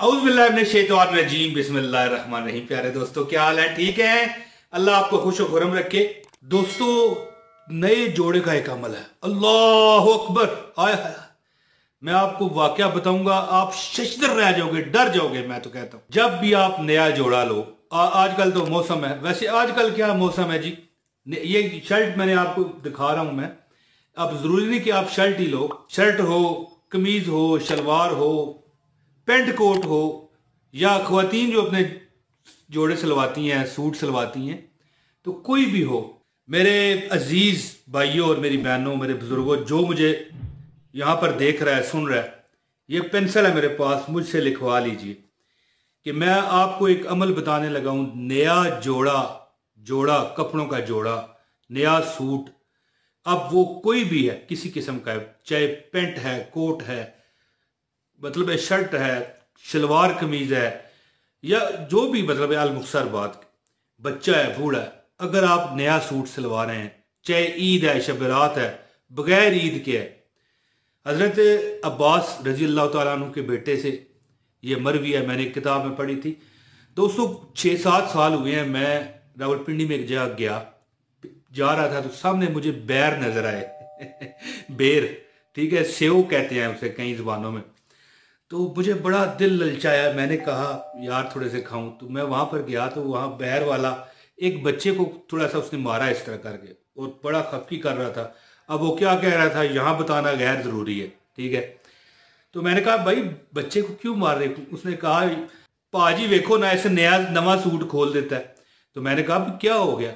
औज़ुबिल्लाहिमिनश्शैतानिर्रजीम बिस्मिल्लाहिर्रहमानिर्रहीम। प्यारे दोस्तों, क्या हाल है? ठीक है? अल्लाह आपको खुश खुरम रखे। दोस्तों, नए जोड़े का एक अमल है। अल्लाह अकबर। आय हाय, मैं आपको वाकया बताऊंगा, आप शशदर रह जाओगे, डर जाओगे। मैं तो कहता हूं, जब भी आप नया जोड़ा लो, आजकल तो मौसम है, वैसे आजकल क्या मौसम है जी। ये शर्ट मैंने आपको दिखा रहा हूं मैं। अब जरूरी नहीं कि आप शर्ट ही लो, शर्ट हो, कमीज हो, शलवार हो, पेंट कोट हो, या ख्वातीन जो अपने जोड़े सिलवाती हैं, सूट सिलवाती हैं, तो कोई भी हो, मेरे अजीज भाइयों और मेरी बहनों, मेरे बुजुर्गों, जो मुझे यहाँ पर देख रहा है, सुन रहा है, ये पेंसिल है मेरे पास, मुझसे लिखवा लीजिए कि मैं आपको एक अमल बताने लगा हूँ। नया जोड़ा, जोड़ा कपड़ों का जोड़ा, नया सूट, अब वो कोई भी है, किसी किस्म का है, चाहे पेंट है, कोट है, मतलब शर्ट है, शलवार कमीज है, या जो भी, मतलब अलमुख्तसर बात, बच्चा है, बूढ़ा है, अगर आप नया सूट सिलवा रहे हैं, चाहे ईद है, शब रात है, बगैर ईद के है। हजरत अब्बास रजी अल्लाह तआला अन्हु के बेटे से ये मरवी है, मैंने एक किताब में पढ़ी थी। दोस्तों, 6-7 साल हुए हैं, मैं रावलपिंडी में एक जगह गया, जा रहा था तो सामने मुझे बैर नजर आए बेर, ठीक है, सेव कहते हैं उसे कई जुबानों में। तो मुझे बड़ा दिल ललचाया, मैंने कहा यार थोड़े से खाऊं। तो मैं वहां पर गया तो वहां बैर वाला एक बच्चे को थोड़ा सा उसने मारा इस तरह करके, और बड़ा खफकी कर रहा था। अब वो क्या कह रहा था, यहाँ बताना गैर जरूरी है, ठीक है। तो मैंने कहा भाई बच्चे को क्यों मार रहे? उसने कहा पाजी वेखो ना, ऐसे नया नवा सूट खोल देता है। तो मैंने कहा क्या हो गया?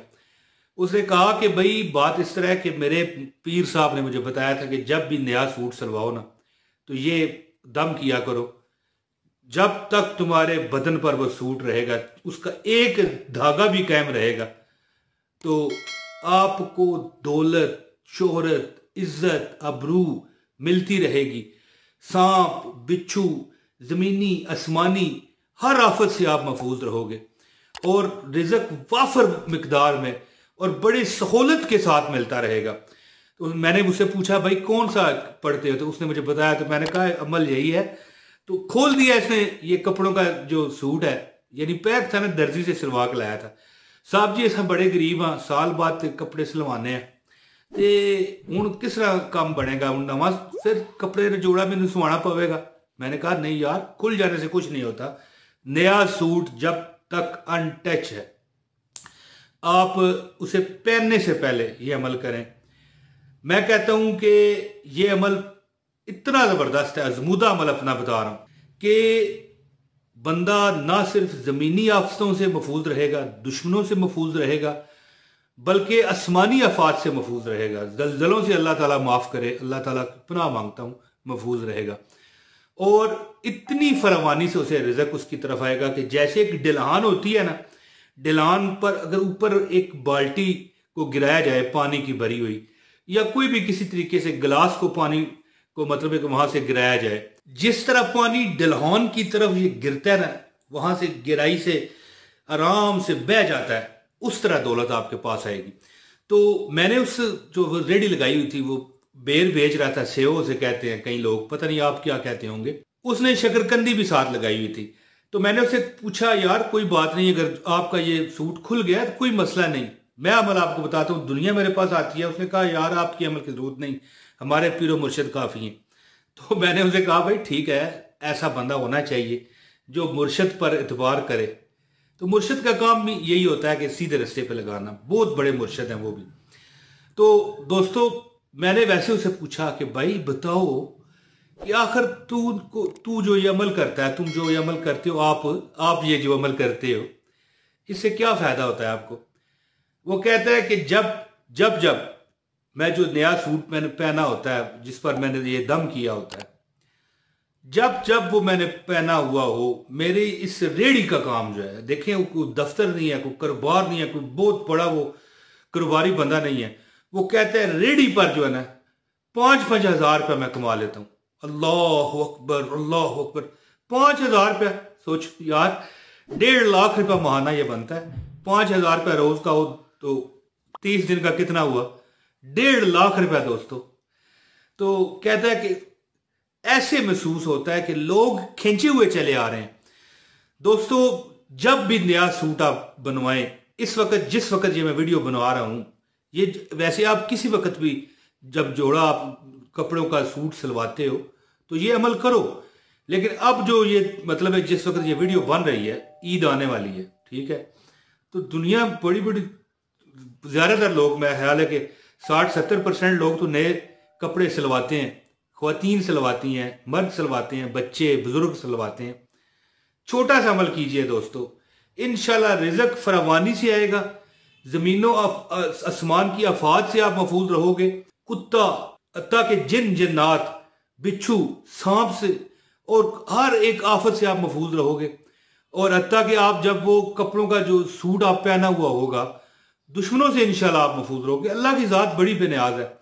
उसने कहा कि भाई बात इस तरह है कि मेरे पीर साहब ने मुझे बताया था कि जब भी नया सूट सिलवाओ ना, तो ये दम किया करो, जब तक तुम्हारे बदन पर वो सूट रहेगा, उसका एक धागा भी कायम रहेगा, तो आपको दौलत, शोहरत, इज्जत, अबरू मिलती रहेगी। सांप, बिच्छू, जमीनी, आसमानी, हर आफत से आप महफूज रहोगे, और रिजक वाफर मिकदार में और बड़ी सहूलत के साथ मिलता रहेगा। तो मैंने उससे पूछा भाई कौन सा पढ़ते हो? तो उसने मुझे बताया। तो मैंने कहा अमल यही है। तो खोल दिया इसने ये कपड़ों का जो सूट है, यानी पैक था ना, दर्जी से सिलवा के लाया था। साहब जी अस बड़े गरीब हाँ, साल बाद कपड़े सिलवाने हैं, तो हूँ किस तरह काम बनेगा? हूँ नवा फिर कपड़े ने जोड़ा मैंने सवाना पवेगा। मैंने कहा नहीं यार, खुल जाने से कुछ नहीं होता। नया सूट जब तक अनटच है, आप उसे पहनने से पहले ये अमल करें। मैं कहता हूं कि ये अमल इतना जबरदस्त है, अजमूदा अमल अपना बता रहा हूं, कि बंदा ना सिर्फ जमीनी आफतों से महफूज रहेगा, दुश्मनों से महफूज रहेगा, बल्कि आसमानी आफात से महफूज रहेगा। जलजलों से अल्लाह ताला माफ करे, अल्लाह ताला की पनाह मांगता हूं, महफूज रहेगा। और इतनी फरावानी से उसे रिजक उसकी तरफ आएगा कि जैसे एक डिलान होती है ना, डिलान पर अगर ऊपर एक बाल्टी को गिराया जाए पानी की भरी हुई, या कोई भी किसी तरीके से गिलास को पानी को मतलब है कि वहां से गिराया जाए, जिस तरह पानी डलहौन की तरफ ये गिरता है ना, वहां से गिराई से आराम से बह जाता है, उस तरह दौलत आपके पास आएगी। तो मैंने उस जो रेडी लगाई हुई थी, वो बेर बेच रहा था, सेव से कहते हैं कई लोग, पता नहीं आप क्या कहते होंगे, उसने शकरकंदी भी साथ लगाई हुई थी। तो मैंने उससे पूछा यार कोई बात नहीं, अगर आपका ये सूट खुल गया तो कोई मसला नहीं, मैं अमल आपको बताता हूँ, दुनिया मेरे पास आती है। उसने कहा यार आपकी अमल की जरूरत नहीं, हमारे पीरो मुर्शिद काफ़ी हैं। तो मैंने उसे कहा भाई ठीक है, ऐसा बंदा होना चाहिए जो मुर्शिद पर एतबार करे। तो मुर्शिद का काम भी यही होता है कि सीधे रास्ते पे लगाना, बहुत बड़े मुर्शिद हैं वो भी। तो दोस्तों, मैंने वैसे उसे पूछा कि भाई बताओ कि आखिर तू जो ये अमल करता है, तुम जो ये अमल करते हो, आप ये जो अमल करते हो, इससे क्या फ़ायदा होता है आपको? वो कहता है कि जब मैं जो नया सूट मैंने पहना होता है, जिस पर मैंने ये दम किया होता है, जब वो मैंने पहना हुआ हो, मेरी इस रेड़ी का काम जो है, देखें कोई दफ्तर नहीं है, कोई कारोबार नहीं है, कोई बहुत बड़ा वो कारोबारी बंदा नहीं है, वो कहते हैं रेड़ी पर जो है ना 5-5 हज़ार रुपया मैं कमा लेता हूँ। अल्लाह अकबर, अल्लाह अकबर। 5,000 रुपया, सोच यार, 1.5 लाख रुपया महाना ये बनता है। 5,000 रुपया रोज का हो तो 30 दिन का कितना हुआ? 1.5 लाख रुपया दोस्तों। तो कहता है कि ऐसे महसूस होता है कि लोग खींचे हुए चले आ रहे हैं, दोस्तों जब भी नया सूट आप बनवाएं, इस वक्त जिस वक्त ये मैं वीडियो बनवा रहा हूं, ये वैसे आप किसी वक्त भी जब जोड़ा आप कपड़ों का सूट सिलवाते हो तो ये अमल करो। लेकिन अब जो ये मतलब है जिस वक्त ये वीडियो बन रही है, ईद आने वाली है, ठीक है, तो दुनिया बड़ी बड़ी ज्यादातर लोग, मैं ख्याल है कि 60-70% लोग तो नए कपड़े सिलवाते हैं। ख्वातीन सिलवाती हैं, मर्द सिलवाते हैं, बच्चे बुजुर्ग सिलवाते हैं। छोटा सा अमल कीजिए दोस्तों, इंशाल्लाह रिज़्क फरावानी से आएगा, जमीनों आसमान की आफात से आप महफूज रहोगे। कुत्ता, अत्ता के जिन जिन्नात, बिच्छू, सांप से और हर एक आफत से आप महफूज रहोगे। और अत्ता के आप जब वो कपड़ों का जो सूट आप पहना हुआ होगा, दुश्मनों से इंशाल्लाह आप महफूज रहोगे। अल्लाह की ज़ात बड़ी बेनियाज है।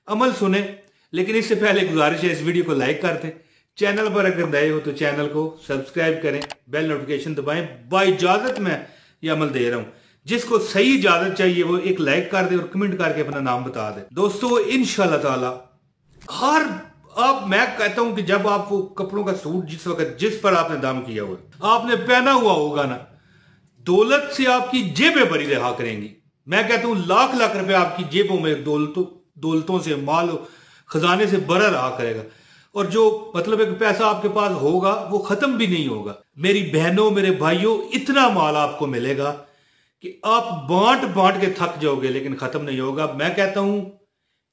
अमल सुने, लेकिन इससे पहले गुजारिश है इस वीडियो को लाइक कर दें। चैनल पर अगर नए हो तो चैनल को सब्सक्राइब करें, बेल नोटिफिकेशन दबाएं। बाइजाजत मैं ये अमल दे रहा हूं। जिसको सही इजाजत चाहिए वो एक लाइक कर दे और कमेंट करके अपना नाम बता दे। दोस्तों इंशाल्लाह ताला मैं कहता हूं कि जब आप वो कपड़ों का सूट जिस वक्त जिस पर आपने दाम किया हुआ आपने पहना हुआ होगा ना, दौलत से आपकी जेबें भरी रहा करेंगी। मैं कहता हूं लाख लाख रुपए आपकी जेबों में दौलतों से, माल खजाने से भरा रहा करेगा। और जो मतलब एक पैसा आपके पास होगा वो खत्म भी नहीं होगा। मेरी बहनों, मेरे भाइयों, इतना माल आपको मिलेगा कि आप बांट बांट के थक जाओगे, लेकिन खत्म नहीं होगा। मैं कहता हूं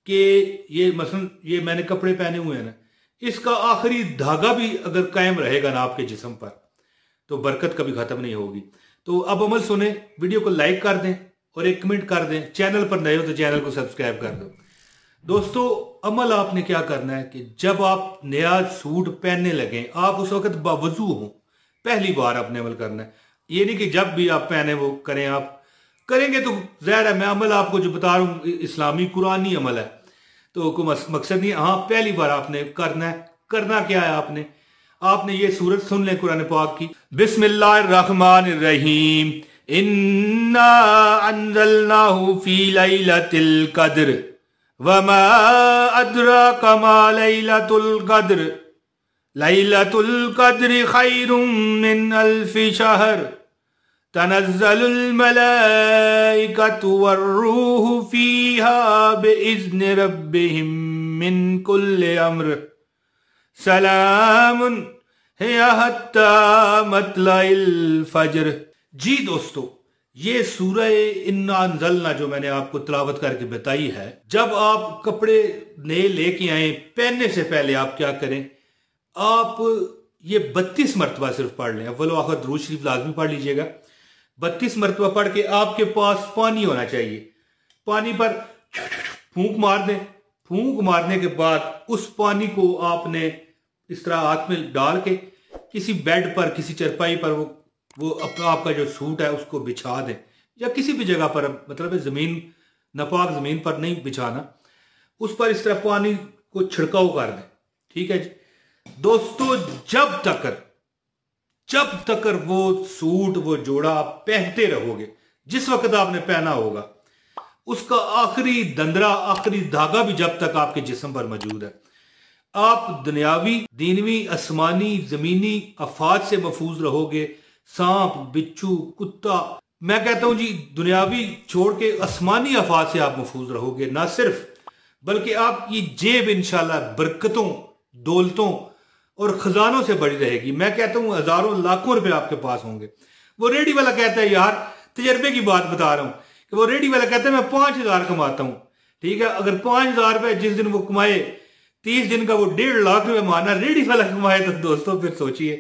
कि ये मसलन ये मैंने कपड़े पहने हुए हैं ना, इसका आखिरी धागा भी अगर कायम रहेगा ना आपके जिस्म पर, तो बरकत कभी खत्म नहीं होगी। तो अब अमल सुने, वीडियो को लाइक कर दें और एक कमेंट कर दें। चैनल पर नए हो तो चैनल को सब्सक्राइब कर दो। दोस्तों अमल आपने क्या करना है कि जब आप नया सूट पहनने लगे, आप उस वक्त बावजू हो, पहली बार आपने अमल करना है। ये नहीं कि जब भी आप पहने वो करें। आप करेंगे तो ज़ाहिर है, मैं अमल आपको जो बता रहा हूँ इस्लामी कुरानी अमल है, तो कोई मकसद नहीं। हाँ, पहली बार आपने करना है। करना क्या है, आपने ये सूरत सुन लें कुरान पाक की। बिस्मिल्लाहिर्रहमानिर्रहीम, इन्ना अंज़लनाहु फी लैलतिल क़द्र वमा अद्राका मा लैलतुल क़द्र लैलतुल क़द्रि खैरुम मिन अल्फि शहर तनज़्ज़लुल मलाइकतु वर्रूहु फ़ीहा बिइज़्नि रब्बिहिम मिन कुल्लि अम्र सलामुन हिया हत्ता मत्लइल फज्र। जी दोस्तों, ये सूरह इन्ना अंज़लना जो मैंने आपको तिलावत करके बताई है, जब आप कपड़े नए लेके आए, पहनने से पहले आप क्या करें, आप ये 32 मरतबा सिर्फ पढ़ लें। अव्वल आखिर दुरूद शरीफ लाजमी पढ़ लीजिएगा। 32 मरतबा पढ़ के आपके पास पानी होना चाहिए। पानी पर फूंक मार दें। फूंक मारने के बाद उस पानी को आपने इस तरह हाथ में डाल के किसी बेड पर, किसी चरपाई पर वो आपका जो सूट है उसको बिछा दें, या किसी भी जगह पर, मतलब जमीन, नापाक जमीन पर नहीं बिछाना, उस पर इस तरह पानी को छिड़काव कर दें। ठीक है जी दोस्तों, जब तक वो सूट, वो जोड़ा आप पहनते रहोगे, जिस वक्त आपने पहना होगा, उसका आखिरी दंदरा, आखिरी धागा भी जब तक आपके जिस्म पर मौजूद है, आप दुनियावी, दीनवी, आसमानी, जमीनी आफात से महफूज रहोगे। सांप, बिच्छू, कुत्ता, मैं कहता हूं जी दुनियावी छोड़ के आसमानी आफात से आप महफूज रहोगे। ना सिर्फ बल्कि आपकी जेब इंशाल्लाह बरकतों, दौलतों और खजानों से बड़ी रहेगी। मैं कहता हूं हजारों लाखों रुपए आपके पास होंगे। वो रेडी वाला कहता है, यार तजर्बे की बात बता रहा हूं, कि वो रेडी वाला कहता है मैं 5,000 कमाता हूं। ठीक है, अगर 5,000 रुपए जिस दिन वो कमाए, 30 दिन का वो 1.5 लाख रुपए माना रेडी वाला कमाए, तो दोस्तों फिर सोचिए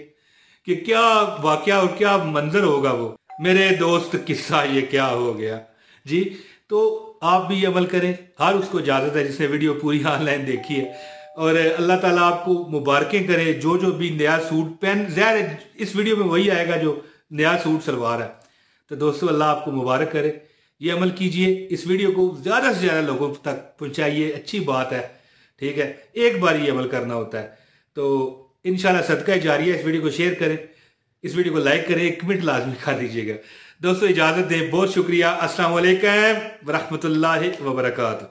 कि क्या वाकया और क्या मंजर होगा। वो मेरे दोस्त किस्सा ये क्या हो गया जी। तो आप भी अमल करें, हर उसको इजाजत है जिसने वीडियो पूरी ऑनलाइन देखी है। और अल्लाह ताला आपको मुबारकें करे। जो भी नया सूट पहन, ज़ाहिर इस वीडियो में वही आएगा जो नया सूट सलवार है। तो दोस्तों अल्लाह आपको मुबारक करे। ये अमल कीजिए, इस वीडियो को ज़्यादा से ज़्यादा लोगों तक पहुँचाइए। अच्छी बात है, ठीक है, एक बार ये अमल करना होता है। तो इंशाल्लाह सदका जारी है। इस वीडियो को शेयर करें, इस वीडियो को लाइक करें, एक कमेंट लाजमी कर दीजिएगा। दोस्तों इजाज़त दें, बहुत शुक्रिया। अस्सलाम वालेकुम व रहमतुल्लाहि व बरकातुहू।